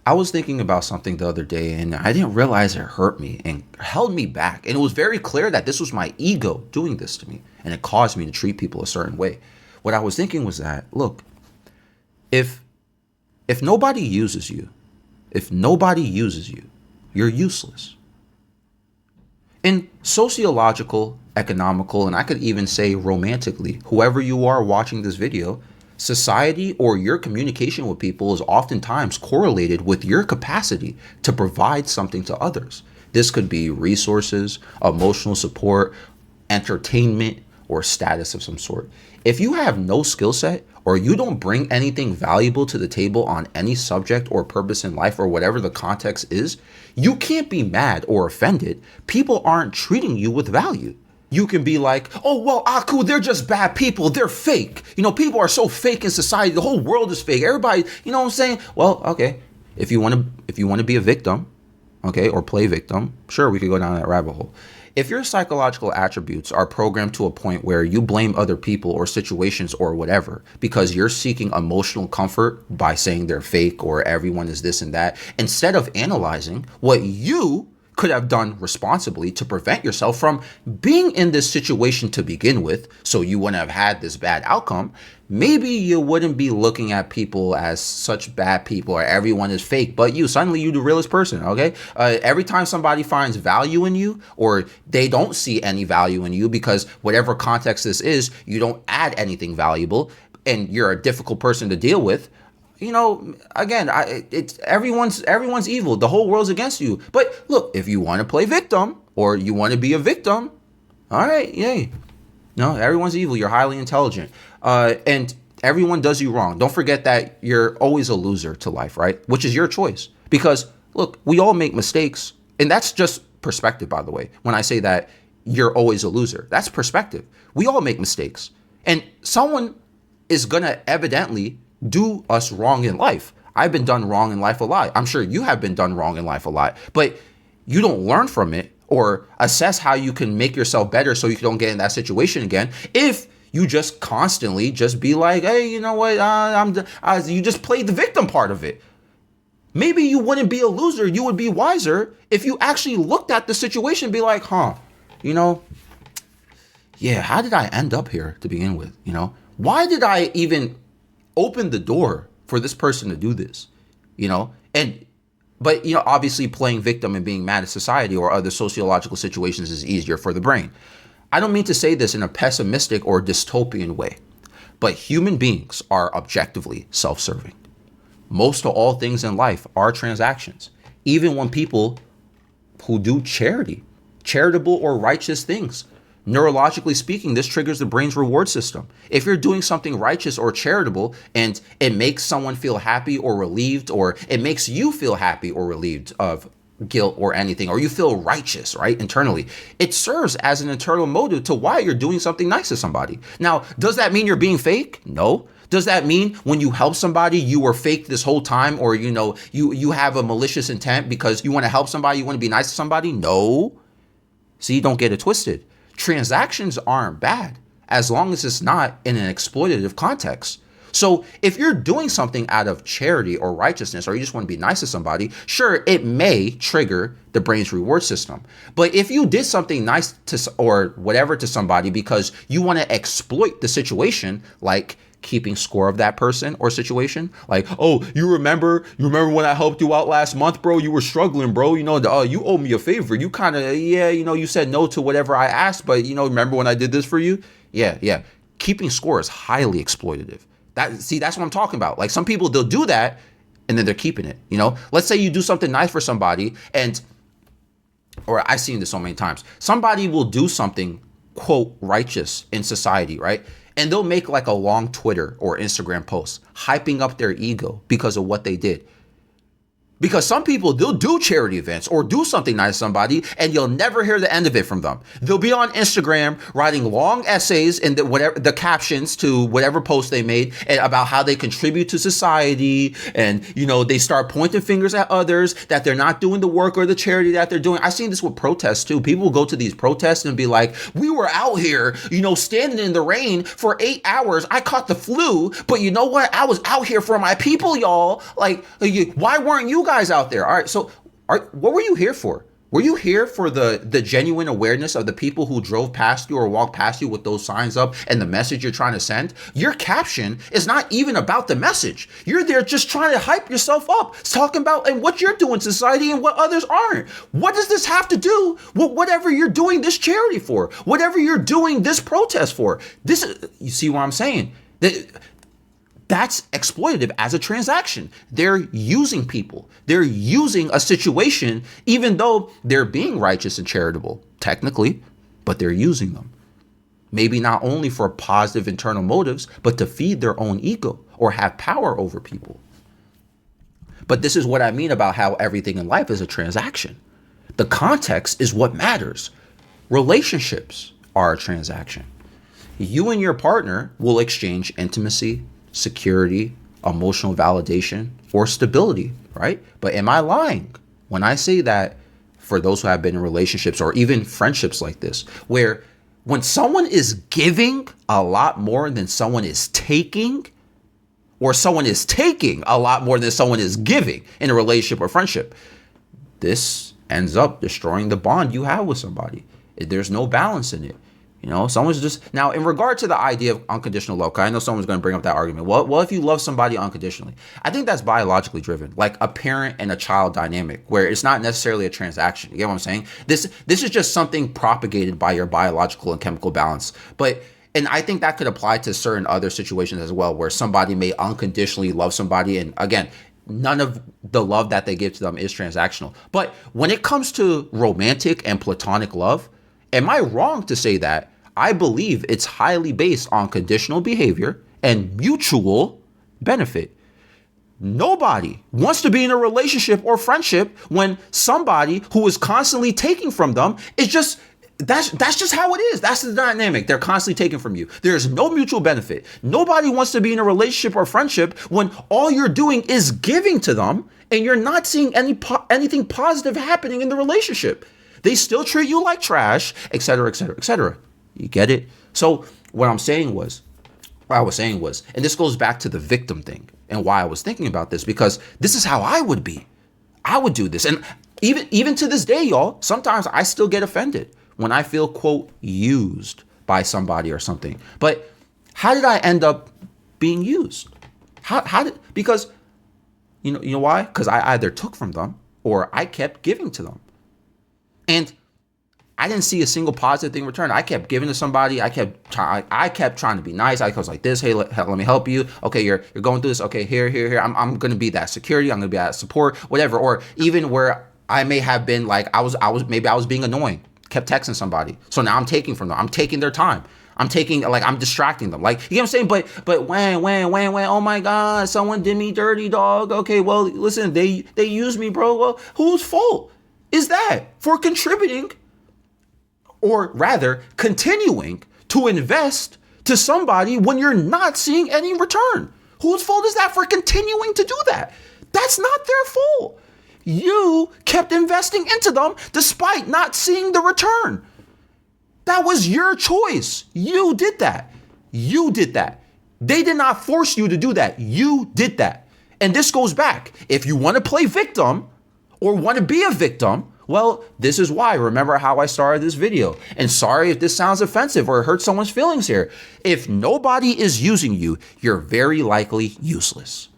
I was thinking about something the other day and I didn't realize it hurt me and held me back. And it was very clear that this was my ego doing this to me and it caused me to treat people a certain way. What I was thinking was that, look, if if nobody uses you, if nobody uses you, you're useless. In sociological, economical, and I could even say romantically, whoever you are watching this video, society or your communication with people is oftentimes correlated with your capacity to provide something to others. This could be resources, emotional support, entertainment, or status of some sort. If you have no skill set or you don't bring anything valuable to the table on any subject or purpose in life or whatever the context is, you can't be mad or offended. People aren't treating you with value. You can be like, oh, well, Aku, they're just bad people. They're fake. People are so fake in society. The whole world is fake. Everybody, you know what I'm saying? Well, okay. If you want to be a victim, okay, or play victim, sure, we could go down that rabbit hole. If your psychological attributes are programmed to a point where you blame other people or situations or whatever because you're seeking emotional comfort by saying they're fake or everyone is this and that, instead of analyzing what you could have done responsibly to prevent yourself from being in this situation to begin with, so you wouldn't have had this bad outcome, maybe you wouldn't be looking at people as such bad people or everyone is fake, but suddenly you the realest person, okay? Every time somebody finds value in you or they don't see any value in you because whatever context this is, you don't add anything valuable and you're a difficult person to deal with, again, it's everyone's evil. The whole world's against you. But look, if you want to play victim or you want to be a victim, all right, yay. No, everyone's evil. You're highly intelligent. And everyone does you wrong. Don't forget that you're always a loser to life, right? Which is your choice. Because look, we all make mistakes. And that's just perspective, by the way. When I say that you're always a loser, that's perspective. We all make mistakes. And someone is going to evidently do us wrong in life. I've been done wrong in life a lot. I'm sure you have been done wrong in life a lot, but you don't learn from it or assess how you can make yourself better so you don't get in that situation again. If you just constantly just be like, hey, you know what? You just played the victim part of it. Maybe you wouldn't be a loser. You would be wiser if you actually looked at the situation and be like, yeah, how did I end up here to begin with? Why did I even open the door for this person to do this, but obviously playing victim and being mad at society or other sociological situations is easier for the brain. I don't mean to say this in a pessimistic or dystopian way, but human beings are objectively self-serving. Most of all things in life are transactions. Even when people who do charitable or righteous things, neurologically speaking, this triggers the brain's reward system. If you're doing something righteous or charitable and it makes someone feel happy or relieved, or it makes you feel happy or relieved of guilt or anything, or you feel righteous, right, internally, it serves as an internal motive to why you're doing something nice to somebody. Now, does that mean you're being fake? No. Does that mean when you help somebody, you were fake this whole time, or, you have a malicious intent because you want to help somebody, you want to be nice to somebody? No. See, don't get it twisted. Transactions aren't bad as long as it's not in an exploitative context. So if you're doing something out of charity or righteousness, or you just want to be nice to somebody, sure, it may trigger the brain's reward system. But if you did something nice to or whatever to somebody because you want to exploit the situation, like keeping score of that person or situation, like, oh, you remember when I helped you out last month, bro? You were struggling, bro. You owe me a favor. You kind of, you said no to whatever I asked, but remember when I did this for you? Yeah. Keeping score is highly exploitative. That's what I'm talking about. Like, some people, they'll do that and then they're keeping it. Let's say you do something nice for somebody, or I've seen this so many times. Somebody will do something, quote, righteous in society, right? And they'll make like a long Twitter or Instagram post hyping up their ego because of what they did. Because some people, they'll do charity events or do something nice to somebody and you'll never hear the end of it from them. They'll be on Instagram writing long essays and the captions to whatever post they made and about how they contribute to society. And, they start pointing fingers at others that they're not doing the work or the charity that they're doing. I've seen this with protests too. People will go to these protests and be like, we were out here, standing in the rain for 8 hours. I caught the flu, but you know what? I was out here for my people, y'all. Like, why weren't you guys guys out there, all right, so what were you here for? Were you here for the genuine awareness of the people who drove past you or walked past you with those signs up and the message you're trying to send? Your caption is not even about the message. You're there just trying to hype yourself up, talking about and what you're doing to society and what others aren't. What does this have to do with whatever you're doing this charity for? Whatever you're doing this protest for? This is, you see what I'm saying? That's exploitative as a transaction. They're using people. They're using a situation, even though they're being righteous and charitable, technically, but they're using them. Maybe not only for positive internal motives, but to feed their own ego or have power over people. But this is what I mean about how everything in life is a transaction. The context is what matters. Relationships are a transaction. You and your partner will exchange intimacy, security, emotional validation, or stability, right? But am I lying when I say that for those who have been in relationships or even friendships like this, where when someone is giving a lot more than someone is taking, or someone is taking a lot more than someone is giving in a relationship or friendship, this ends up destroying the bond you have with somebody. There's no balance in it. You know, someone's just now in regard to the idea of unconditional love. I know someone's going to bring up that argument. Well, if you love somebody unconditionally, I think that's biologically driven, like a parent and a child dynamic, where it's not necessarily a transaction. You get what I'm saying? This is just something propagated by your biological and chemical balance. And I think that could apply to certain other situations as well, where somebody may unconditionally love somebody, and again, none of the love that they give to them is transactional. But when it comes to romantic and platonic love, am I wrong to say that I believe it's highly based on conditional behavior and mutual benefit? Nobody wants to be in a relationship or friendship when somebody who is constantly taking from them is just, that's just how it is. That's the dynamic. They're constantly taking from you. There's no mutual benefit. Nobody wants to be in a relationship or friendship when all you're doing is giving to them and you're not seeing anything positive happening in the relationship. They still treat you like trash, et cetera, et cetera, et cetera. You get it? So what I was saying was, and this goes back to the victim thing and why I was thinking about this, because this is how I would be. I would do this. And even to this day, y'all, sometimes I still get offended when I feel, quote, used by somebody or something. But how did I end up being used? Because you know why? Because I either took from them or I kept giving to them. And I didn't see a single positive thing in return. I kept giving to somebody. I kept trying to be nice. I was like this. Hey, let me help you. Okay, you're going through this. Okay, here. I'm going to be that security. I'm going to be that support, whatever. Or even where I may have been like, I was being annoying. Kept texting somebody. So now I'm taking from them. I'm taking their time. I'm distracting them. Like, you know what I'm saying? But when, oh my God, someone did me dirty, dog. Okay, well, listen, they used me, bro. Well, whose fault is that for contributing? Or rather, continuing to invest to somebody when you're not seeing any return. Whose fault is that for continuing to do that? That's not their fault. You kept investing into them despite not seeing the return. That was your choice. You did that. They did not force you to do that. You did that. And this goes back. If you want to play victim or want to be a victim, well, this is why. Remember how I started this video. And sorry if this sounds offensive or hurts someone's feelings here. If nobody is using you, you're very likely useless,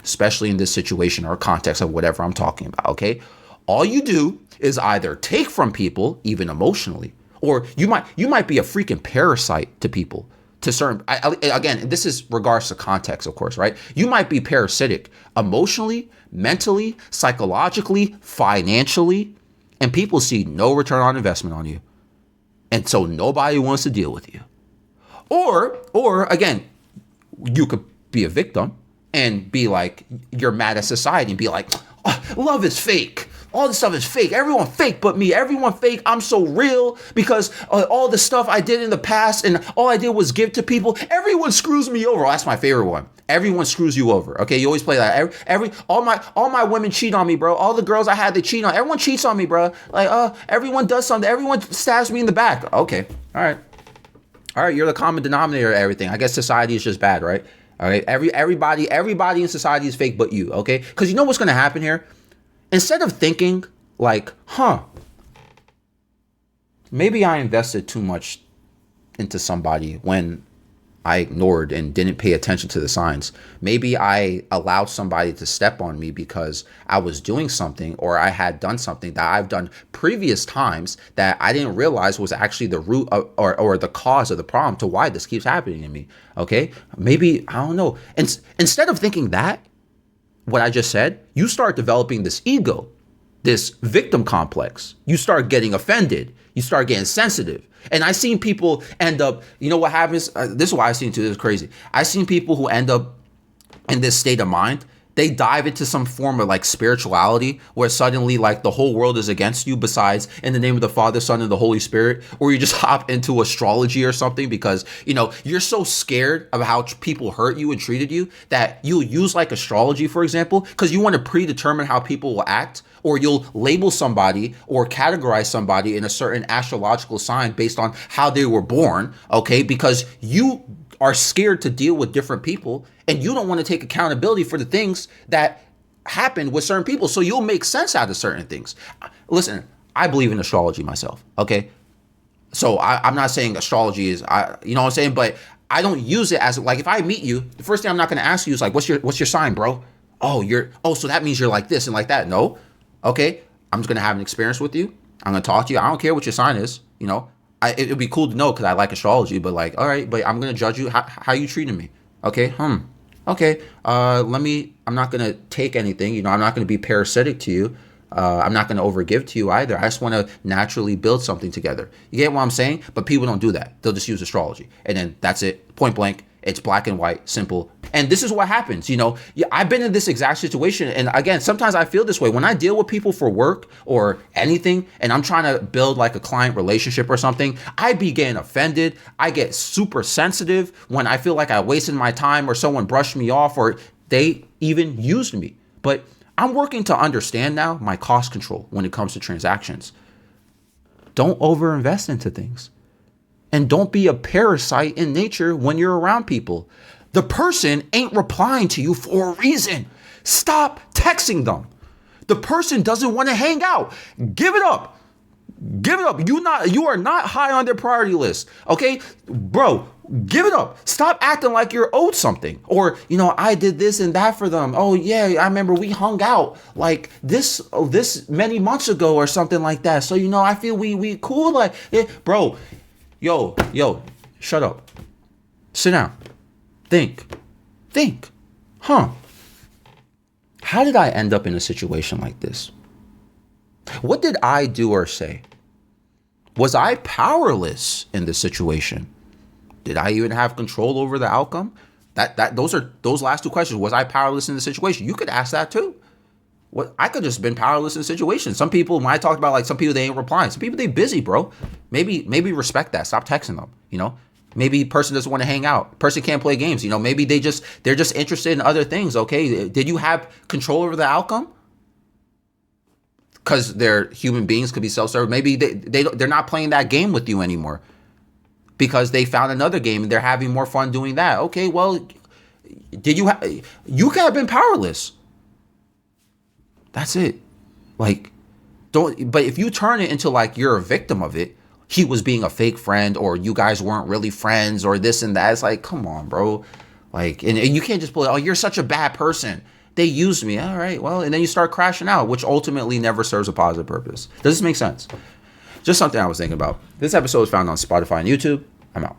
especially in this situation or context of whatever I'm talking about, okay? All you do is either take from people, even emotionally, or you might be a freaking parasite to people. To certain, again, this is regards to context, of course, right? You might be parasitic emotionally, mentally, psychologically, financially, and people see no return on investment on you. And so nobody wants to deal with you. Or again, you could be a victim and be like, you're mad at society and be like, oh, love is fake. All this stuff is fake. Everyone fake but me. Everyone fake. I'm so real because all the stuff I did in the past and all I did was give to people. Everyone screws me over. Oh, that's my favorite one. Everyone screws you over. Okay, you always play that. All my women cheat on me, bro. All the girls I had, they cheat on. Everyone cheats on me, bro. Like, everyone does something. Everyone stabs me in the back. Okay, all right. You're the common denominator of everything. I guess society is just bad, right? All right. Everybody in society is fake, but you. Okay, because you know what's gonna happen here. Instead of thinking like, maybe I invested too much into somebody when I ignored and didn't pay attention to the signs. Maybe I allowed somebody to step on me because I was doing something, or I had done something that I've done previous times that I didn't realize was actually the root of, or the cause of the problem to why this keeps happening to me. Okay. Maybe, I don't know. And instead of thinking that, what I just said, you start developing this ego, this victim complex. You start getting offended. You start getting sensitive. And I've seen people end up, you know what happens? This is why I've seen too. This is crazy. I've seen people who end up in this state of mind. They dive into some form of like spirituality where suddenly like the whole world is against you besides in the name of the Father, Son, and the Holy Spirit. Or you just hop into astrology or something because, you know, you're so scared of how people hurt you and treated you that you'll use like astrology, for example, because you want to predetermine how people will act. Or you'll label somebody or categorize somebody in a certain astrological sign based on how they were born, okay? Because you are scared to deal with different people and you don't want to take accountability for the things that happen with certain people. So you'll make sense out of certain things. Listen, I believe in astrology myself, okay? So I'm not saying astrology is, you know what I'm saying? But I don't use it as like, if I meet you, the first thing I'm not going to ask you is like, what's your sign, bro? So that means you're like this and like that. No. Okay, I'm just going to have an experience with you. I'm going to talk to you. I don't care what your sign is. You know, it would be cool to know because I like astrology, but like, all right, but I'm going to judge you. How you treating me? Okay. Okay. I'm not going to take anything. You know, I'm not going to be parasitic to you. I'm not going to overgive to you either. I just want to naturally build something together. You get what I'm saying? But people don't do that. They'll just use astrology. And then that's it. Point blank. It's black and white, simple. And this is what happens. You know, I've been in this exact situation. And again, sometimes I feel this way when I deal with people for work or anything, and I'm trying to build like a client relationship or something, I be getting offended. I get super sensitive when I feel like I wasted my time or someone brushed me off or they even used me. But I'm working to understand now my cost control when it comes to transactions. Don't overinvest into things. And don't be a parasite in nature when you're around people. The person ain't replying to you for a reason. Stop texting them. The person doesn't want to hang out. Give it up. Give it up. You are not high on their priority list. Okay? Bro, give it up. Stop acting like you're owed something. Or, you know, I did this and that for them. Oh yeah, I remember we hung out like this many months ago or something like that. So, you know, I feel we cool like bro. Yo, shut up. Sit down. Think. How did I end up in a situation like this? What did I do or say? Was I powerless in this situation? Did I even have control over the outcome? Those last two questions. Was I powerless in the situation? You could ask that too. I could just been powerless in the situation. Some people, when I talked about like some people, they ain't replying. Some people, they busy, bro. Maybe respect that. Stop texting them. You know, maybe person doesn't want to hang out. Person can't play games. You know, maybe they're just interested in other things. Okay, did you have control over the outcome? Because they're human beings, could be self-serving. Maybe they're not playing that game with you anymore because they found another game and they're having more fun doing that. Okay, well, you could have been powerless. That's it. Like, but if you turn it into like you're a victim of it, he was being a fake friend or you guys weren't really friends or this and that. It's like, come on, bro. Like, and you can't just pull it, oh, you're such a bad person. They used me. All right, well, and then you start crashing out, which ultimately never serves a positive purpose. Does this make sense? Just something I was thinking about. This episode is found on Spotify and YouTube. I'm out.